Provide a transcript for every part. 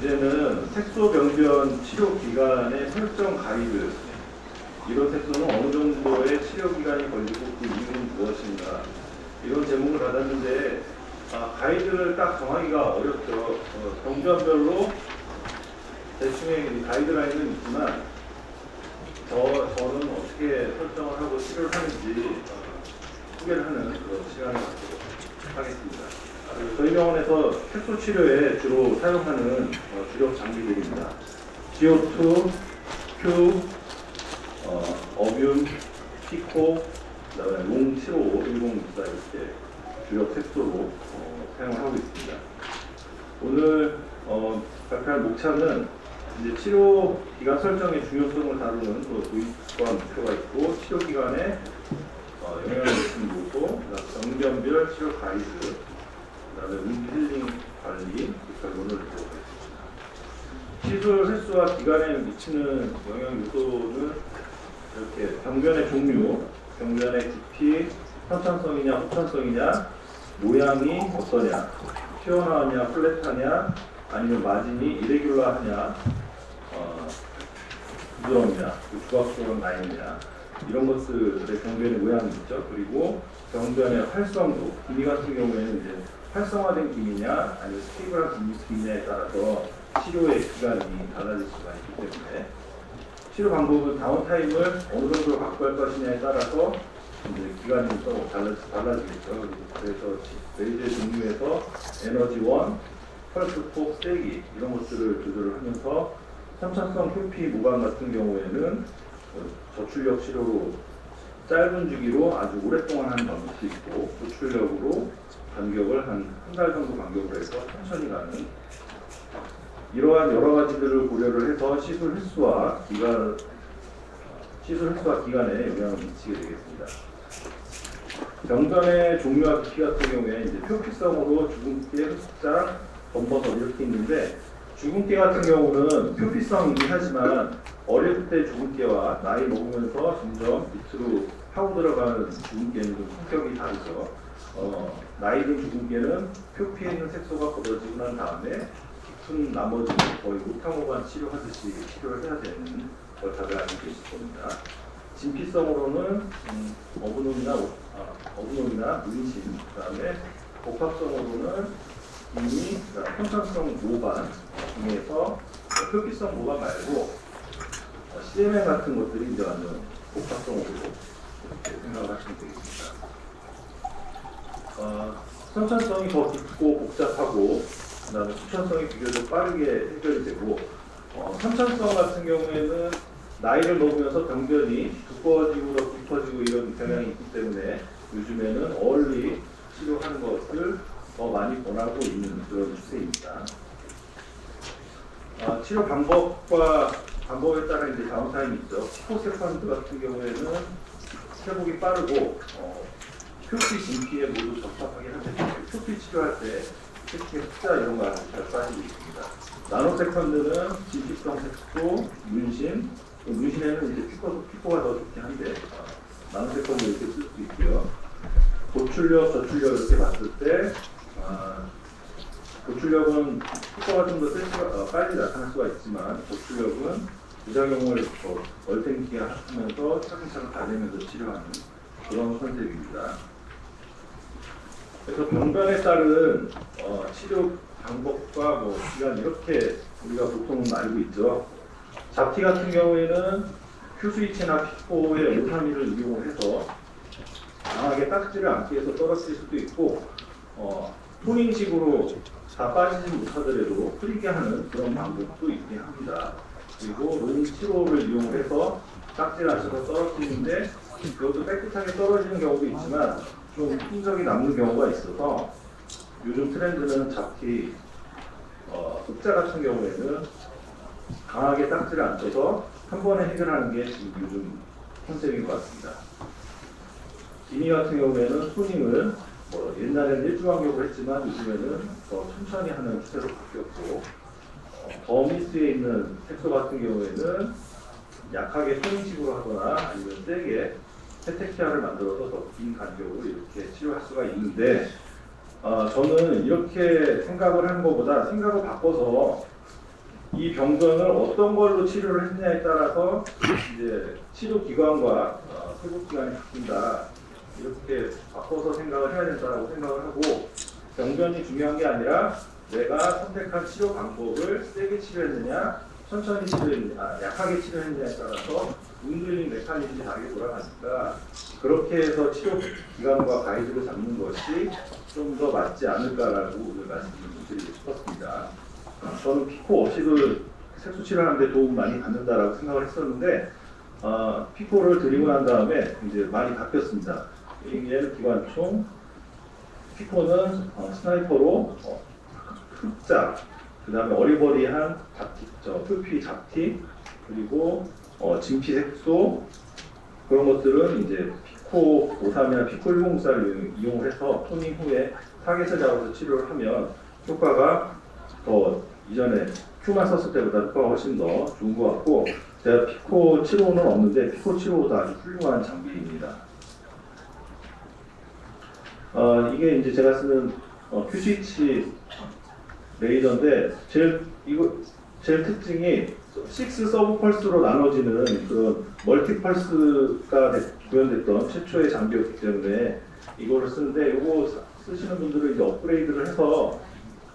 주제는 색소 병변 치료 기간의 설정 가이드. 이런 색소는 어느 정도의 치료 기간이 걸리고 그 이유는 무엇인가. 이런 제목을 받았는데 가이드를 딱 정하기가 어렵죠. 병변별로 대충의 가이드라인은 있지만 저는 어떻게 설정을 하고 치료를 하는지 소개를 하는 그런 시간을 갖도록 하겠습니다. 저희 병원에서 색소 치료에 주로 사용하는 주력 장비들입니다. CO2, Q, 어뷸, 피코, 그다음에 롱75, 1064 이렇게 주력 색소로 사용을 하고 있습니다. 오늘 발표할 목차는 이제 치료 기간 설정의 중요성을 다루는 도입과 목표가 있고, 치료 기간에 영향을 미치는 요소, 병변별 치료 가이드, 그다음에 힐링 관리 결론을 보도록 하겠습니다. 시술 횟수와 기간에 미치는 영향 요소는 이렇게 병변의 종류, 병변의 깊이, 편창성이냐 호창성이냐, 모양이 어떠냐, 튀어나오냐 플랫하냐, 아니면 마진이 이레귤러하냐, 부드럽냐, 조각조각 라인이냐, 이런 것들의 병변의 모양이 있죠. 그리고 병변의 활성도, 기미 같은 경우에는 이제 활성화된 기미냐 아니면 스테이블한 기미냐에 따라서 치료의 기간이 달라질 수가 있기 때문에 치료 방법은 다운타임을 어느 정도 확보할 것이냐에 따라서 이제 기간이 또 달라지겠죠. 그래서 레이저의 종류에서 에너지 1, 펄스 폭, 세기 이런 것들을 조절을 하면서 선천성 표피 모방 같은 경우에는 저출력 치료로 짧은 주기로 아주 오랫동안 하는 방법이 있고, 고출력으로 간격을 한 달 정도 간격으로 해서 천천히 가는, 이러한 여러 가지들을 고려를 해서 시술 횟수와 기간에 영향을 미치게 되겠습니다. 병변의 종류와 깊이 같은 경우에 이제 표피성으로 주근깨, 흑자, 검버섯 이렇게 있는데, 주근깨 같은 경우는 표피성이긴 하지만 어릴 때 주근깨와 나이 먹으면서 점점 밑으로 파고 들어가는 주근깨는 좀 성격이 다르죠. 나이 든 주근깨는 표피에 있는 색소가 걷어지고 난 다음에 깊은 나머지는 거의 우탕호반 치료하듯이 치료를 해야 되는 걸 다들 알고 계실 겁니다. 진피성으로는 어부놈이나 문신, 그 다음에 복합성으로는 이미 편창성 모반 중에서 표피성 모반 말고 CMM 같은 것들이 이제 완전 복합성으로 이렇게 생각을 하시면 되겠습니다. 선천성이 더 깊고 복잡하고, 그 다음에 수천성이 비교적 빠르게 해결이 되고, 선천성 같은 경우에는 나이를 먹으면서 병변이 두꺼워지고 더 깊어지고 이런 경향이 있기 때문에 요즘에는 얼리 치료하는 것을 더 많이 권하고 있는 그런 추세입니다. 치료 방법에 따라 이제 다운타임이 있죠. 피코세컨드 같은 경우에는 회복이 빠르고 표피 진피에 모두 적합하게 하는데, 표피 치료할 때 특히 흑자 이런 거 잘 빠지고 있습니다. 나노세컨드는 진피성 색소, 문신에는 이제 피코가 더 좋긴 한데 나노세컨드 이렇게 쓸 수 있고요. 고출력, 저출력 이렇게 봤을 때 고출력은 피코가 좀 더 빨리 나타날 수가 있지만, 고출력은 부작용을 얼탱키게 하면서 차근차근 다내면서 치료하는 그런 컨셉입니다. 그래서 병변에 따른 치료 방법과 기간 이렇게 우리가 보통 알고 있죠. 잡티 같은 경우에는 큐스위치나 피코의 오타미를 이용해서 강하게 닦지를 않기 위해서 떨어뜨릴 수도 있고, 토닝식으로 다 빠지지 못하더라도 흐리게 하는 그런 방법도 있긴 합니다. 그리고 롱 7호를 이용해서 닦지를 않아서 떨어뜨리는데, 그것도 깨끗하게 떨어지는 경우도 있지만 좀 흔적이 남는 경우가 있어서 요즘 트렌드는 잡티, 흑자 같은 경우에는 강하게 닦지를 않아서 한 번에 해결하는 게 지금 요즘 컨셉인 것 같습니다. 기미 같은 경우에는 토닝을 옛날에는 일주간격으로 했지만 요즘에는 더 천천히 하는 추세로 바뀌었고, 더미스에 있는 색소 같은 경우에는 약하게 토닝식으로 하거나 아니면 세게 페테키아를 만들어서 더 긴 간격으로 이렇게 치료할 수가 있는데, 저는 이렇게 생각을 하는 것보다 생각을 바꿔서 이 병변을 어떤 걸로 치료를 했느냐에 따라서 이제 치료 기관과 회복 기간이 바뀐다. 이렇게 바꿔서 생각을 해야 된다고 생각을 하고, 병변이 중요한 게 아니라 내가 선택한 치료 방법을 세게 치료했느냐, 천천히 치료했느냐, 약하게 치료했느냐에 따라서 운동인 메커니즘이 다르게 돌아가니까 그렇게 해서 치료 기간과 가이드를 잡는 것이 좀 더 맞지 않을까라고 오늘 말씀을 드리고 싶었습니다. 저는 피코 없이도 색소 치료하는데 도움 많이 받는다라고 생각을 했었는데 피코를 드리고 난 다음에 이제 많이 바뀌었습니다. 얘는 기관총, 피코는 스나이퍼로 흑자, 그 다음에 어리버리한 표피 잡티, 그리고 진피 색소, 그런 것들은 이제 피코 53이나 피코 104를 이용을 해서 토닝 후에 타겟을 잡아서 치료를 하면 효과가 더 이전에 큐만 썼을 때보다 효과가 훨씬 더 좋은 것 같고, 제가 피코 75는 없는데 피코 75도 아주 훌륭한 장비입니다. 이게 이제 제가 쓰는 큐스위치 레이저인데 제일 특징이 6 서브 펄스로 나눠지는 그런 멀티 펄스가 구현됐던 최초의 장비였기 때문에 이거를 쓰는데, 이거 쓰시는 분들은 이제 업그레이드를 해서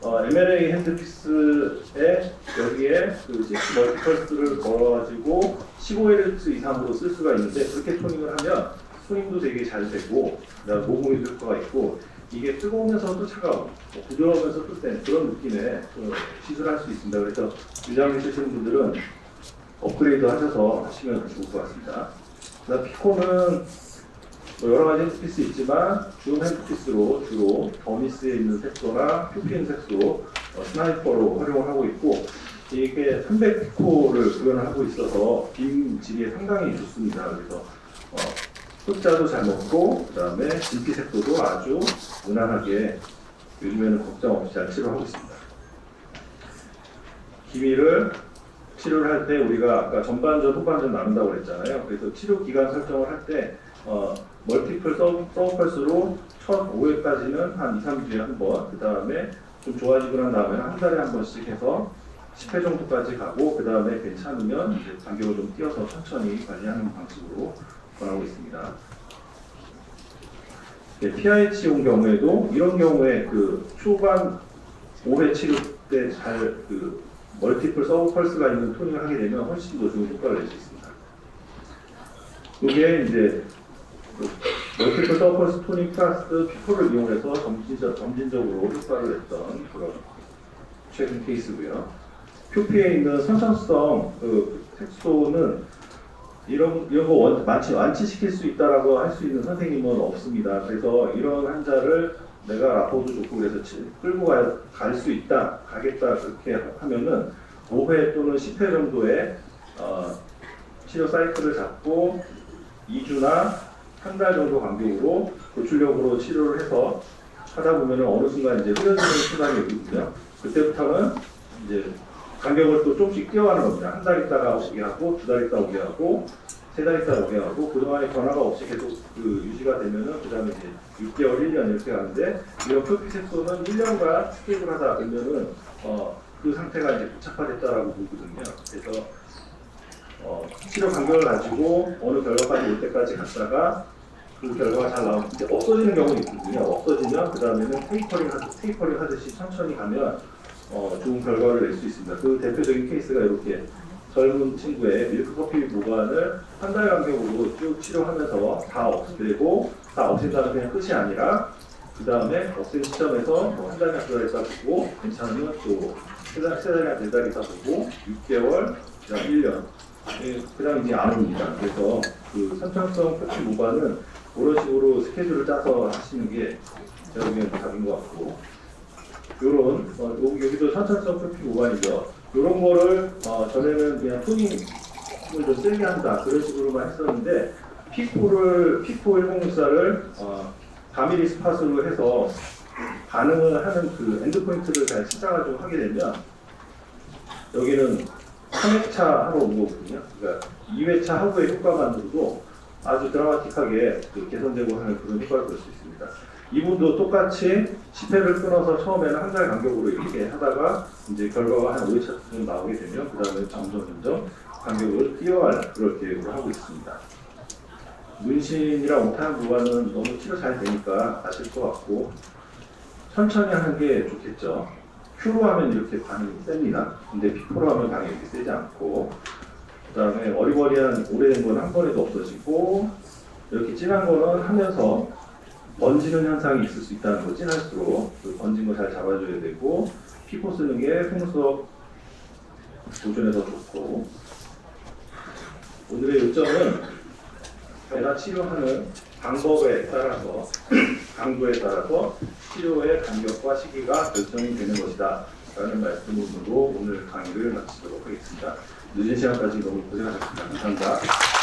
MLA 핸드피스에 여기에 그 6 멀티 펄스를 걸어가지고 15Hz 이상으로 쓸 수가 있는데, 그렇게 토닝을 하면 스윙도 되게 잘 되고 모공에도 효과가 있고, 이게 뜨거우면서도 차가워, 부드러우면서도 센 그런 느낌의 시술할 수 있습니다. 그래서 유장을 쓰시는 분들은 업그레이드 하셔서 하시면 좋을 것 같습니다. 그다음 피코는 여러 가지 핸드피스 있지만 줌 핸드피스로 주로 더미스에 있는 색소나 표피인 색소, 스나이퍼로 활용을 하고 있고, 이게 300피코를 구현을 하고 있어서 빔 질이 상당히 좋습니다. 그래서 흑자도 잘 먹고, 그 다음에 진피 색소도 아주 무난하게 요즘에는 걱정 없이 잘 치료하고 있습니다. 기미를 치료를 할 때 우리가 아까 전반전, 후반전 나눈다고 그랬잖아요. 그래서 치료 기간 설정을 할 때 멀티플 서브 펄스로 첫 5회까지는 한 2, 3주에 한 번, 그 다음에 좀 좋아지고 난 다음에 한 달에 한 번씩 해서 10회 정도까지 가고, 그 다음에 괜찮으면 이제 간격을 좀 띄어서 천천히 관리하는 방식으로 권하고 있습니다. PIH 온 경우에도 이런 경우에 그 초반 5회 치료 때 잘 멀티플 서브 펄스가 있는 토닝을 하게 되면 훨씬 더 좋은 효과를 낼 수 있습니다. 이게 이제 멀티플 서브 펄스 토닝 플러스 피코를 이용해서 점진적으로 효과를 냈던 그런 최근 케이스고요. 표피에 있는 선천성 색소는 이런 거 완치시킬 수 있다라고 할 수 있는 선생님은 없습니다. 그래서 이런 환자를 내가 라포도 좋고 그래서 끌고 갈 수 있다, 가겠다 그렇게 하면은 5회 또는 10회 정도의 치료 사이클을 잡고 2주나 한 달 정도 간격으로 고출력으로 치료를 해서 하다 보면은 어느 순간 이제 흐려지는 순간이 오거든요. 그때부터는 이제 간격을 또 조금씩 띄어가는 겁니다. 한 달 있다가 오게 하고, 2달 있다 오게 하고, 3달 있다 오게 하고, 그동안에 변화가 없이 계속 유지가 되면은 그 다음에 이제 6개월, 1년 이렇게 가는데, 이런 표피 색소는 1년간 스케입을 하다 보면은 그 상태가 이제 부착화됐다라고 보거든요. 그래서 치료 간격을 가지고 어느 결과까지 올 때까지 갔다가 그 결과가 잘 나오면 이제 없어지는 경우도 있거든요. 없어지면 그 다음에는 테이퍼링 하듯이 천천히 가면 좋은 결과를 낼 수 있습니다. 그 대표적인 케이스가 이렇게 젊은 친구의 밀크커피 모관을 한 달 간격으로 쭉 치료하면서 다 없애고, 다 없앤다는 그냥 끝이 아니라 그 다음에 없앤 시점에서 한 달이나 2달 있다 보고 괜찮으면 또 3달이나 4달 있다 보고 6개월, 그 다음 1년, 그 다음 이제 안 옵니다. 그래서 그 선천성 표피 모관은 그런 식으로 스케줄을 짜서 하시는 게 제가 보기엔 답인 것 같고, 요런 여기도 선천성 표피 모관이죠. 요런 거를 전에는 그냥 토닝을 좀 세게 한다 그런 식으로만 했었는데, 피코 1064를 가미리 스팟으로 해서 반응을 하는 그 엔드포인트를 잘 찾아가지고 하게 되면, 여기는 3회차 하고 온 거거든요. 그러니까 2회차 하고의 효과만으로도 아주 드라마틱하게 개선되고 하는 그런 효과를 볼 수 있습니다. 이분도 똑같이 10회를 끊어서 처음에는 한 달 간격으로 이렇게 하다가 이제 결과가 한 5회차 정도 나오게 되면 그 다음에 점점 간격을 띄워갈 그럴 계획으로 하고 있습니다. 문신이랑 오타형 부관은 너무 치료 잘 되니까 아실 것 같고 천천히 하는 게 좋겠죠. 큐로 하면 이렇게 반응이 셉니다. 근데 피코로 하면 반응이 이렇게 세지 않고 그 다음에 어리버리한 오래된 건 한 번에도 없어지고 이렇게 진한 거는 하면서 번지는 현상이 있을 수 있다는 거 진할수록 그 번진 거 잘 잡아줘야 되고 피코 쓰는 게 풍속 보존에 더 좋고 오늘의 요점은 내가 치료하는 방법에 따라서 강도에 따라서 치료의 간격과 시기가 결정이 되는 것이다 라는 말씀으로 오늘 강의를 마치도록 하겠습니다. 늦은 시간까지 너무 고생하셨습니다. 감사합니다.